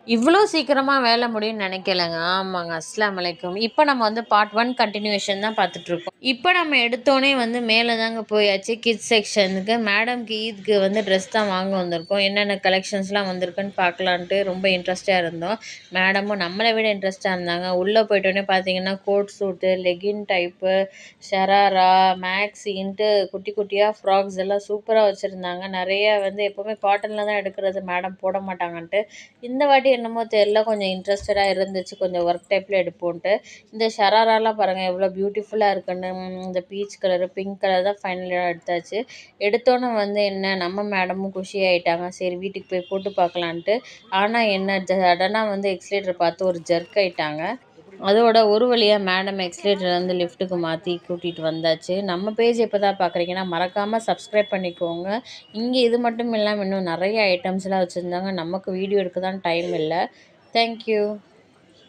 இவ்வளோ சீக்கிரமா வேலை முடியும்னு நினைக்கலங்க. ஆமாங்க. அஸ்ஸலாமு அலைக்கும். இப்ப நம்ம வந்து பார்ட் 1 கன்டினியூஷன் தான் பார்த்துட்டுருக்கோம். இப்ப நம்ம எடுத்தோனே வந்து மேல தாங்க போயாச்சு கிட்ஸ் செக்ஷனுக்கு. மேடம்க்கு ஈத்க்கு வந்து ட்ரெஸ் தான் வாங்க வந்திருக்கோம். என்னென்ன கலெக்ஷன்ஸ்லாம் வந்திருக்குன்னு பார்க்கலான்ட்டு ரொம்ப இன்ட்ரெஸ்ட்டா இருந்தோம். மேடமும் நம்மள விட இன்ட்ரெஸ்ட்டா இருந்தாங்க. உள்ள போயிட்டோனே பார்த்தீங்கன்னா, கோட் சூட்டு, லெகின் டைப்பு, ஷராரா, மேக்ஸின்ட்டு குட்டி குட்டியா ஃப்ராக்ஸ் எல்லாம் சூப்பரா வச்சிருந்தாங்க. நெறைய வந்து எப்பவுமே காட்டன்ல தான் எடுக்கிறது மேடம் போட மாட்டாங்கன்ட்டு. இந்த வாட்டி என்னமோ தெரியல கொஞ்சம் இன்ட்ரெஸ்டடா இருந்துச்சு. கொஞ்சம் ஒர்க் டைப்ல எடுப்போன்ட்டு. இந்த ஷராராலாம் பாருங்க எவ்வளோ பியூட்டிஃபுல்லா இருக்குன்னு. இந்த பீச் கலரு, பிங்க் கலர் தான் ஃபைனலா எடுத்தாச்சு. எடுத்தோனே வந்து என்ன நம்ம மேடமும் குஷி ஆயிட்டாங்க. சரி வீட்டுக்கு போய் போட்டு பார்க்கலான்ட்டு. ஆனா என்ன சடனா வந்து எக்ஸிலேட்டர் பார்த்து ஒரு ஜர்க் ஆயிட்டாங்க. அதோட ஒரு வழியா மேடம் எக்ஸிலேட்டர்லேருந்து லிஃப்ட்டுக்கு மாத்தி கூட்டிட்டு வந்தாச்சு. நம்ம பேஜ் இப்ப தான் பார்க்குறீங்கன்னா, மறக்காம சப்ஸ்கிரைப் பண்ணிக்கோங்க. இங்க இது மட்டும் இல்லாம இன்னும் நெறைய ஐட்டம்ஸ்லாம் வச்சிருந்தாங்க. நமக்கு வீடியோ எடுக்க தான் டைம் இல்ல. Thank you.